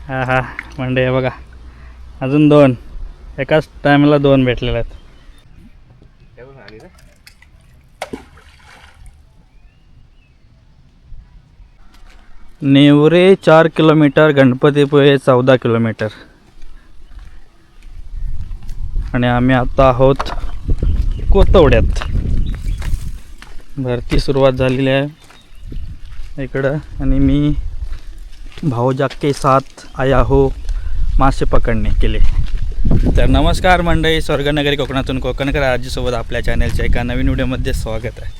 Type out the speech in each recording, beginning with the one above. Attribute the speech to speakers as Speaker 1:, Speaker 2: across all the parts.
Speaker 1: हा हा मंडे बघा, अजून 2 एकाच टायमाला 2 भेटलेले आहेत. Nevare 4 kilometre, Ganpatipule 14 kilometre. आणि आम्ही आता आहोत कोतवड्यात. भरती सुरुवात झालेली आहे इकडं आणि मी भाऊजा के साथ आया हो मासे पकडणे केले. तर नमस्कार मंडळी, स्वर्गनगरी कोकणातून कोकणकर आजीसोबत आपल्या चॅनलच्या एका नवीन व्हिडिओमध्ये स्वागत आहे.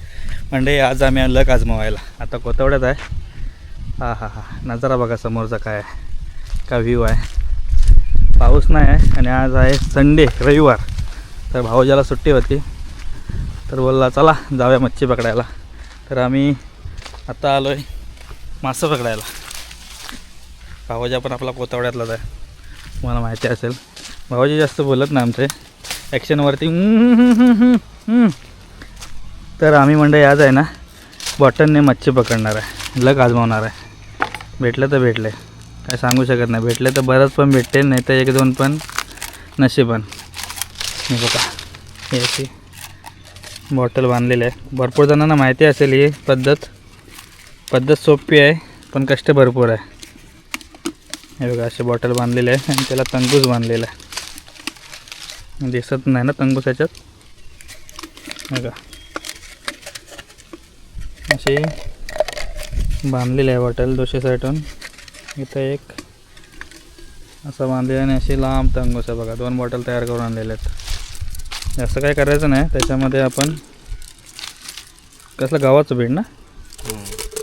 Speaker 1: मंडळी आज आम्ही आलं आजमावायला. आता कोतवड्यात आहे. हा हा हा नजारा बघा समोरचा काय आहे, का व्ह्यू आहे. पाऊस नाही आहे आणि आज आहे संडे, रविवार. तर भाऊजाला सुट्टी होती तर बोलला चला जाऊया मच्छी पकडायला. तर आम्ही आता आलो आहे मासे पकडायला. भाऊजा पण आपला कोतवड्यातलाच आहे, तुम्हाला माहिती असेल. भाऊजी जास्त बोलत नाही आमचे, ॲक्शनवरती. तर आम्ही मंडळी आज आहे ना बॉटनने मच्छी पकडणार आहे, लग आजमावणार आहे. भेटलं तर भेटले, काय सांगू शकत नाही. भेटले तर बरंच पण भेटते, नाही तर 1-2 पण नशीबन. हे बघा, हे अशी बॉटल बांधलेली आहे. भरपूर जणांना माहिती असेल ही पद्धत सोपी आहे पण कष्ट भरपूर आहे. हे बघा अशी बॉटल बांधलेली आहे आणि त्याला तंगूस बांधलेला आहे. दिसत नाही ना तंगूस याच्यात. बघा अशी बांधलेली आहे बॉटल दोषी साईडून. इथं एक असं बांधलेलं आणि अशी लांब तंगूस आहे. बघा 2 बॉटल तयार करून आणलेले आहेत. जास्त काय करायचं नाही, त्याच्यामध्ये आपण कसलं गव्हाचं पीठ ना,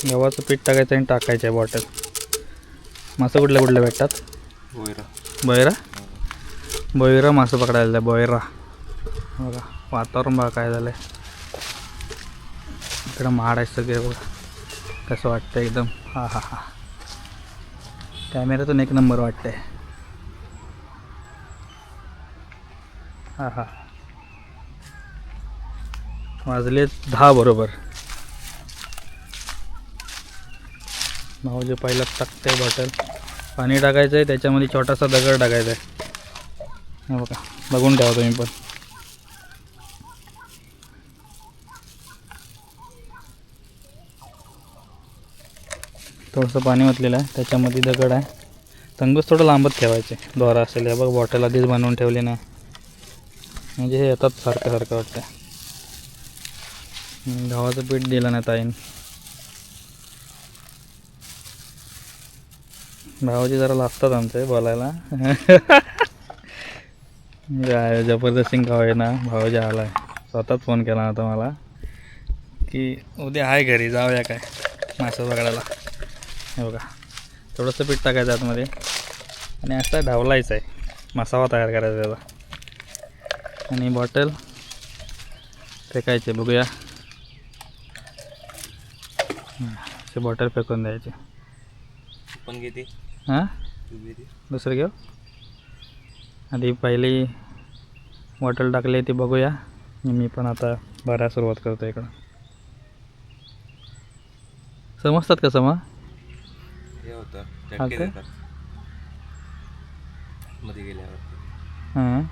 Speaker 1: गव्हाचं पीठ टाकायचं आणि टाकायचं आहे बॉटल. मासे कुठले भेटतात? बोयरा मासे पकडायला आहे. बोयरा बघा, वातावरण बघा काय झालं आहे. इकडं महाड आहे सगळे बघा, कसं वाटतं एकदम. हा हा हा कॅमेऱ्यातून 1 नंबर वाटतंय. हा हा वाजले 10 बरोबर. भाऊजी पहिला टाकते बॉटल, पाणी टाकायचं आहे, त्याच्यामध्ये छोटासा दगड टाकायचा आहे. हे बघा, बघून ठेवा तुम्ही पण. थोडंसं पाणी ओतलेलं आहे, त्याच्यामध्ये दगड आहे. तंगूस थोडं लांबच ठेवायचे, दोरा असेल. हे बघ बॉटल आधीच बनवून ठेवली नाही, म्हणजे हे येतात सारखं वाटतं. गव्हाचं पीठ दिलं नाही ताईन. भाऊजी जरा लागतात आमचे बोलायला. जबरदस्ती गाव ना, भाऊजी आला आहे. स्वतःच फोन केला होता मला की उद्या आहे घरी, जाऊया काय मासे पकडायला. हे बघा थोडंसं पीठ टाकायचं आतमध्ये आणि असा ढवलायचा आहे, मसाला तयार करायचा त्याचा. आणि बॉटल फेकायचे. बघूया, असे बॉटल फेकून द्यायचे.
Speaker 2: पण किती?
Speaker 1: हां दुसरं घेऊ. आधी पहिली बॉटल टाकली ती बघूया. मी पण आता भरायला सुरुवात करतो. इकडं समजतात कसं मग
Speaker 2: हे होतं
Speaker 1: चालतंय.
Speaker 2: देतात मध्ये गेल्यावर.
Speaker 1: हां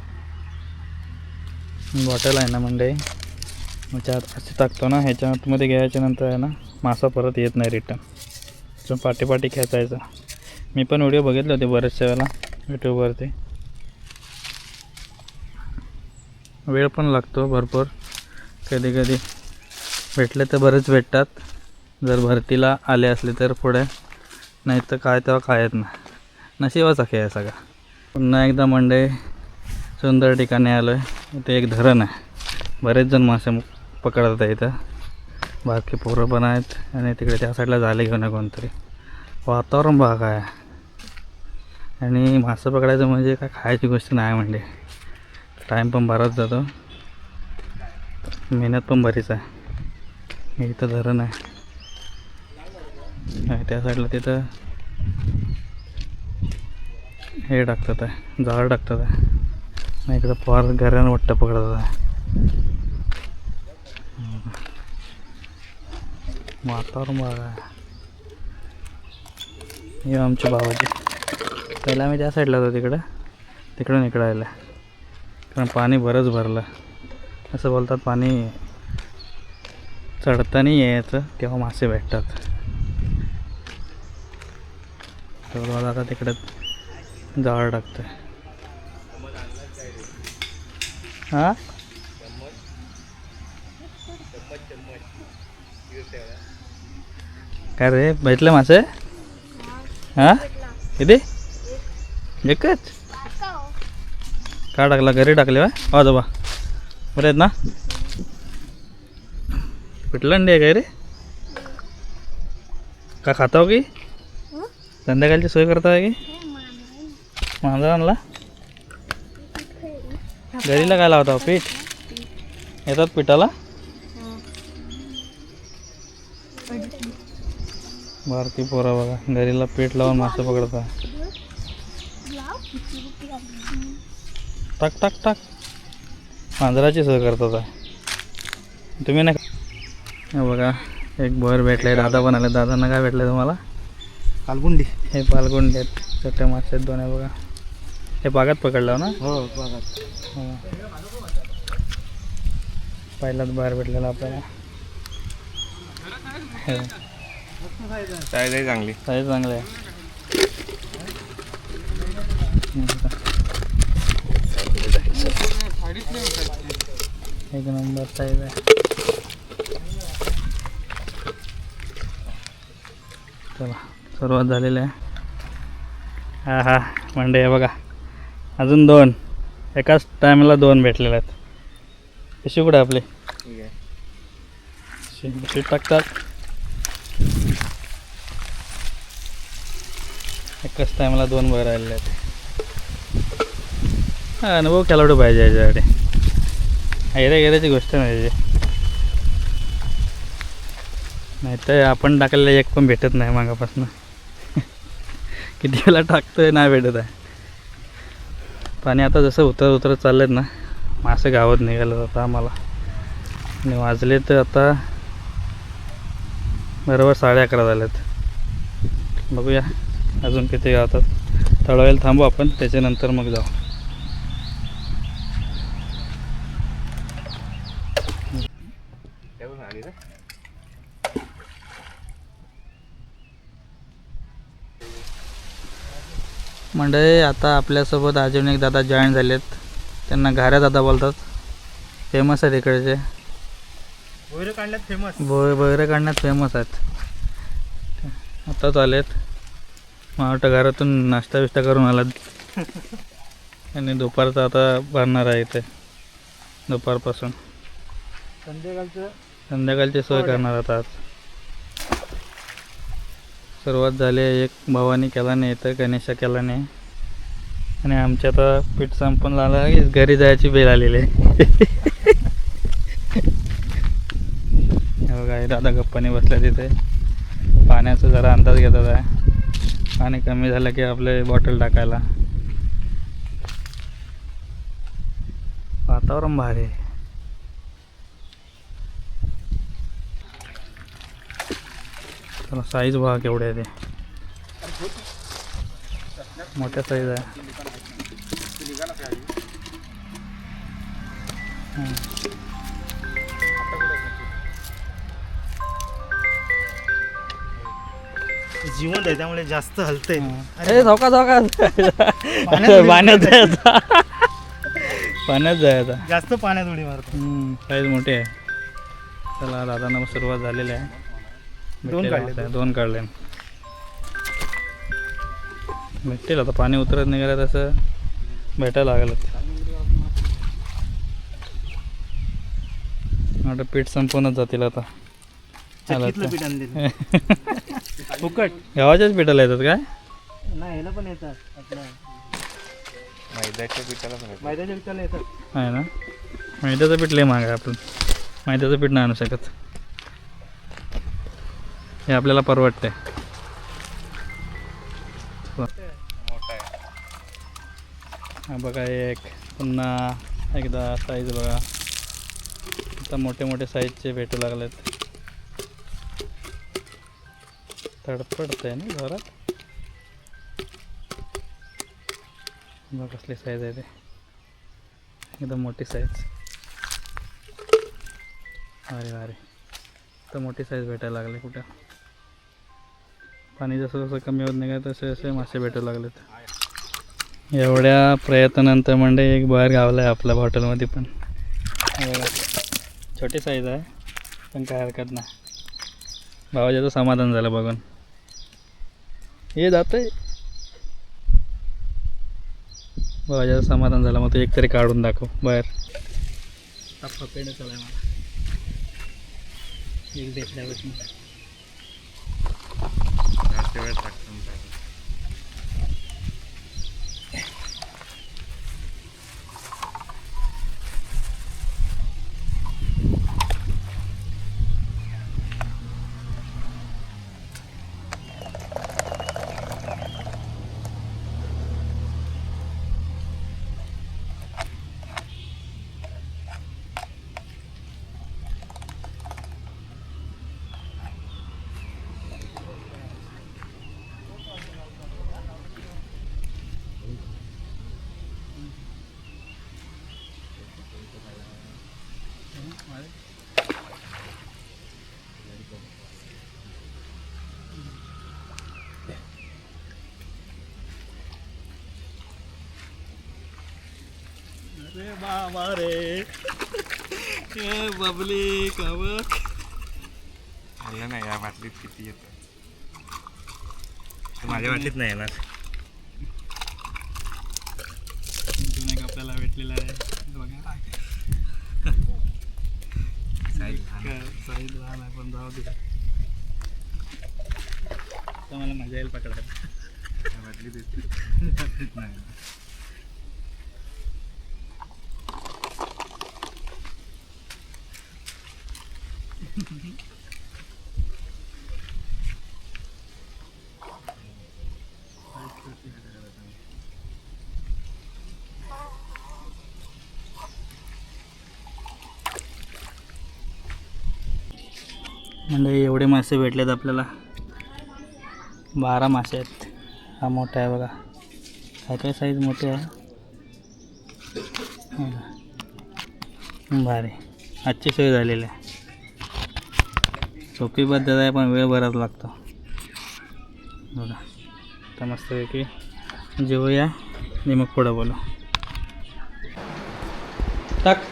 Speaker 1: बॉटल आहे ना मंडई, ह्याच्यात असे टाकतो ना, ह्याच्या आतमध्ये घ्यायच्या नंतर आहे ना मासा परत येत नाही रिटर्न. तर पाठी खेचायचा. मी पण व्हिडिओ बघितले होते बरेचशा वेळेला यूट्यूबवरती. वेळ पण लागतो भरपूर. कधी भेटले तर बरेच भेटतात, जर भरतीला आले असले तर पुढे, नाही तर काय तेव्हा काय येत नाही. नशिबाचा खेळ आहे सगळा. पुन्हा एकदा मंडई सुंदर ठिकाणी आलो आहे. इथे एक धरण आहे, बरेच जण मासे पकडतात आहे इथं. बाकी पोरं पण आहेत आणि तिकडे त्या साईडला झाले घेऊन आहे कोणतरी. वातावरण बघा काय. आणि मासे पकडायचं म्हणजे काय खायची गोष्ट नाही. म्हणजे टाईम पण बराच जातो, मेहनत पण बरीच आहे. इथं धरण आहे, त्या साईडला तिथं हे टाकतात आहे, जाळ टाकतात आहे. नाही इकडं फार घरानं वाटतं पकडतात आहे. वातावरण बघा. हे आमचे भावाचे पहिला आम्ही त्या साईडला होतो तिकडून इकडं आलं कारण पाणी बरंच भरलं. असं बोलतात पाणी चढताना यायचं तेव्हा मासे भेटतात. तर आता तिकडे जाळ टाकतोय. हां काय रे भेटलं मासे? हां किती? एकच का टाकला? घरी टाकले वा आजोबा बरे आहेत ना? पिटलं अंडे आहे काय रे? का खाता हो की संध्याकाळची सोय करता की? मांजर आणला घरीला काय लावता पीठ? येतात पिठाला? भारती पोरा बघा घरीला पीठ लावून मासे पकडता. टाक टाक टाक मांजराची सोय करतात आहे तुम्ही नाही. हे बघा एक भर भेटले. दादा पण आले. दादांना काय भेटलं तुम्हाला?
Speaker 3: पालगुंडी.
Speaker 1: हे पालगुंडे आहेत. छोटे मासे आहेत दोन आहे बघा. हे बागात पकडलं ना?
Speaker 3: हो बागात.
Speaker 1: हो पहिलाच बाहेर भेटलेला आपल्याला.
Speaker 2: साईज आहे चांगली.
Speaker 1: साईज चांगले आहे. एक नंबर साईज आहे. चला सुरुवात झालेली आहे. हा हा मंडे आहे बघा अजून 2 एकाच टायमाला 2 भेटलेले आहेत. पिशवी कुठे आपली?
Speaker 2: ठीक आहे.
Speaker 1: पिशवी टाकतात. एकाच टायमाला 2 बाहेर आलेले आहेत. हा अनुभव खेळाडू पाहिजे याच्यासाठी. गेल्याची गोष्ट नाही त्याची. नाही तर आपण टाकलेलं एक पण भेटत नाही मागापासून. किती वेळा टाकतोय नाही भेटत आहे. पाणी आता जसं उतरत चाललेत ना मासे गावात निघालं आता आम्हाला. आणि वाजले तर आता बरोबर 11:30 झालेत. बघूया अजून किती गावतात. थोडा वेळ थांबू आपण त्याच्यानंतर मग जाऊ. मंडळी आता आपल्यासोबत अजून एक दादा जॉईन झालेत. त्यांना घाऱ्या दादा बोलतात. फेमस आहेत इकडचे.
Speaker 3: बोयरे काढल्यात फेमस.
Speaker 1: बोयरे काढण्यात फेमस आहेत. आताच आलेत. मला वाटतं घरातून नाश्ता बिष्टा करून आलात. आणि दुपारचं आता भरणार आहे इथे. दुपारपासून संध्याकाळची सोय करणार आता. आज सुरुवात झाली आहे. एक भावानी केला नाही तर गणेशा केला नाही. आणि आमच्या आता पीठ संपून झालं की घरी जायची बेल आलेली आहे. बघा दादा गप्पाने बसल्या तिथे. पाण्याचा जरा अंदाज घेतात आहे. पाणी कमी झालं की आपले बॉटल टाकायला. वातावरण भारी आहे. चला साईज बघा केवढे आहे ते. मोठ्या साईज आहे.
Speaker 3: जिवंत आहे त्यामुळे जास्त हलतंय.
Speaker 1: अरे धोका पाण्यात जायचा. पाण्यात जायचा.
Speaker 3: जास्त पाण्यात उडी मारतो.
Speaker 1: साईज मोठी आहे. चला दादांना सुरुवात झालेली आहे. 2 काढले. भेटतील आता. पाणी उतरत निघालं तसं भेटायला लागलं. आता पीठ संपूनच जातील आता.
Speaker 3: पीठ आणले फुकट.
Speaker 1: गावाच्याच पिठाला येतात काय?
Speaker 3: नाही ह्याला पण येतात. आपल्या
Speaker 2: मैद्याच्या पिठाला पण येतं.
Speaker 3: मैद्याच्या पिठाला येतात.
Speaker 1: आहे ना. मैद्याचं पीठ लय महाग आहे. आपण मैद्याचं पीठ नाही आणू शकत. हे आपल्याला परवडते. हा बघा एक पुन्हा एकदा साईज बघा. आता मोठे मोठे साईजचे भेटू लागलेत. तडफडत आहे ना जोरात. बघ कसली साईज आहे ते, एकदम मोठी साईज. अरे अरे, तर मोठी साईज भेटायला लागले कुठं. पाणी जसं जसं कमी होत नाही का तसे तसे मासे भेटायला लागलेत. एवढ्या प्रयत्नानंतर म्हणजे एक बाहेर गावला आहे आपल्या हॉटेलमध्ये पण. बघा, छोटी साईज आहे पण काय हरकत नाही. भावाच्याचं समाधान झालं बघून. हे जात आहे भावाच्याचं समाधान झालं. मग तो एक तरी काढून दाखव बाहेर. पकडणं चालू आहे मला एक भेटल्यापासून.
Speaker 2: जास्त वेळ टाकतो
Speaker 1: अरे बाबा रे, बबली कवक
Speaker 2: आलं नाही. या बाटलीत किती येतं माझ्या बाटलीत नाही येणार.
Speaker 1: अजून एक आपल्याला भेटलेला आहे बघा. साईज लहान आहे पण जाऊ दे. तर मला मजा येईल पकडायला.
Speaker 2: बाटलीत येते नाही.
Speaker 1: म्हणजे एवढे मासे भेटलेत आपल्याला. 12 मासे आहेत. हा मोठा आहे बघा. काय काय साईज मोठी आहे. भारी. आजची सोय झालेली आहे. सोपी पद्धत आहे पण वेळ बराच लागतो बघा. तर मस्तपैकी जेवूया आणि मग पुढं बोलू. टाक.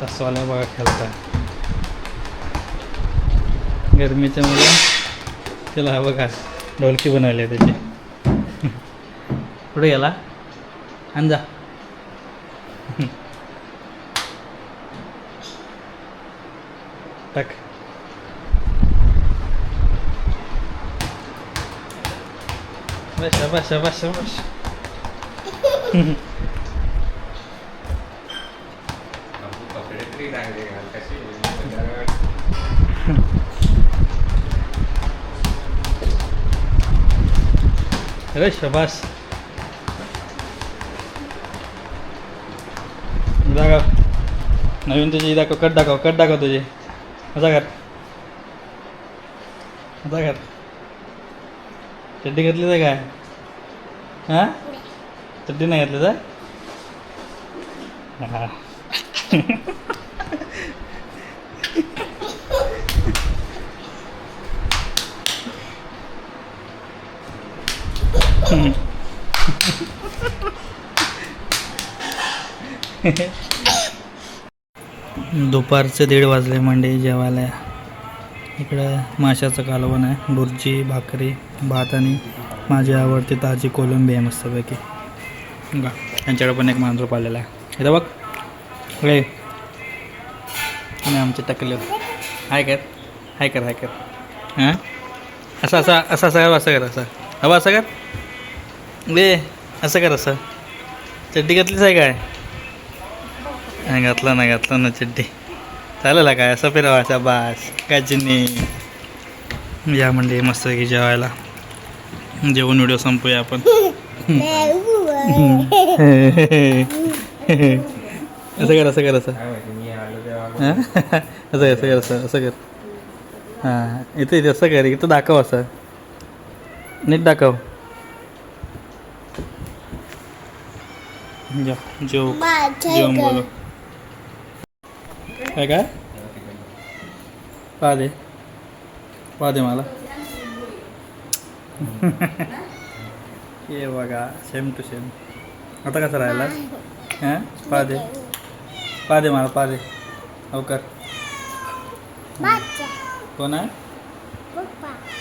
Speaker 1: तसवाला बघा खेळता. गरमीच्या मुळे त्याला बघा ढोलकी बनवली आहे त्याची. पुढे गेला अंजा. टाक. बस शाबाश शाबाश शाबाश.
Speaker 2: कपडे तरी चांगले घाल. कशी
Speaker 1: अरे शाबाश. दाखव नवीन तुझी. दाखव कट दाखव. कट दाखव तुझे. असा कर. असा कर. चड्डी घातली तर काय. हां चड्डी नाही घातली तर. हां दुपारचे 1:30 वाजले मंडई जेवायला. इकडं माशाचं कालवण आहे. बुर्जी, भाकरी, भात आणि माझी आवडती ताजी कोलंबी आहे मस्तपैकी. बघा त्यांच्याकडे पण एक मांजर पाळलेला आहे. इथं बघ रे. आणि आमचे टकले. हाय कर हाय कर हाय कर. हां असं असं असं असं असं कर. असं हवं असं कर दे. असं कर. असं चड्डी घातलीच आहे काय. नाही घातलं ना घातलं ना चड्डी. चालेल काय असं फिरवायचा बास काय चिन्नी. या म्हणजे मस्त की जेवायला. जेवण व्हिडिओ संपूया आपण. असं कर असं कर असं.
Speaker 2: मी आलो तेव्हा
Speaker 1: असं कर असं कर असं असं कर. हां इथे असं कर, इथं दाखव असं, नीट दाखव. जेवण बोलो काय काय पहा दे मला. ये बघा सेम टू सेम. आता कसं राहिला हां पहा दे मला, पहा दे लवकर. कोण आहे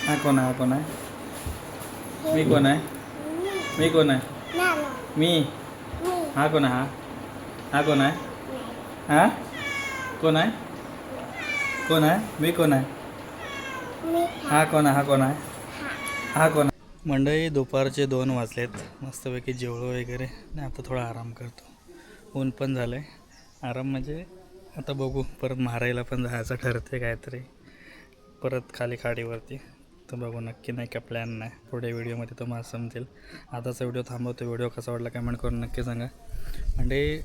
Speaker 1: हा कोण आहे, कोण आहे, मी कोण आहे, मी कोण आहे, मी हा कोण आहे, हा कोण आहे, हा कोण आहे, कोण आहे, मी कोण आहे, हा कोण आहे, हा कोण आहे, हा कोण आहे. मंडळी दुपारचे 2 वाजलेत. मस्तपैकी जेवलो वगैरे आणि आता थोडा आराम करतो. ऊन पण झालं आहे. आराम म्हणजे आता बघू, परत मारायला पण जायचं ठरते काहीतरी परत खाली खाडीवरती. तर बघू नक्की, नाही का प्लॅन नाही. पुढे व्हिडिओमध्ये तुम्हाला समजेल. आताचा व्हिडिओ थांबवतो. व्हिडिओ कसा वाटला कमेंट करून नक्की सांगा. म्हणजे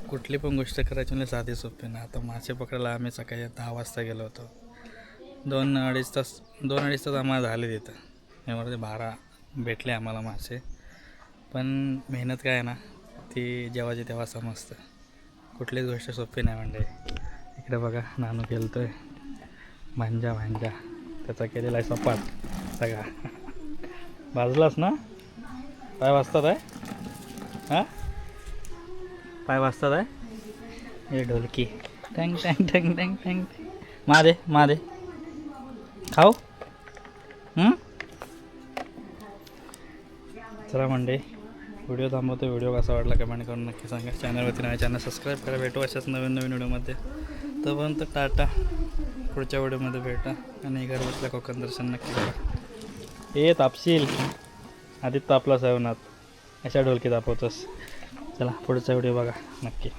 Speaker 1: कुठली पण गोष्ट करायची म्हणजे साधी सोपी नाही. आता मासे पकडायला आम्ही सकाळी 10 वाजता गेलो होतो. 2-2.5 तास आम्हाला झाले तिथं. यामध्ये 12 भेटले आम्हाला मासे. पण मेहनत काय आहे ना, ती जेव्हाची तेव्हा समजतं. कुठलीच गोष्ट सोपी नाही. म्हणजे इकडे बघा नानू खेळतो आहे, भांजा त्याचा केलेला आहे सपाट सगळा. भाजलास ना, पाय वाजतात आहे, हां पाय वाजतात आहे. हे ढोलकी टँग टँग टँग टँग टँग. मा दे खाऊ. चला मंडळी, व्हिडिओ थांबवतो. व्हिडिओ कसा वाटला कमेंट करून नक्की सांगा. चॅनलवरती नाही, चॅनल सबस्क्राईब करा. भेटू अशाच नवीन व्हिडिओमध्ये. तोपर्यंत टाटा. पुढच्या व्हिडिओमध्ये भेटा. आणि घर बसल्या कोकण दर्शन नक्की करा. ये तापशील आधी तापला सावनात, अशा ढोलकी तापवतोस. चला पुढचा व्हिडिओ बघा नक्की.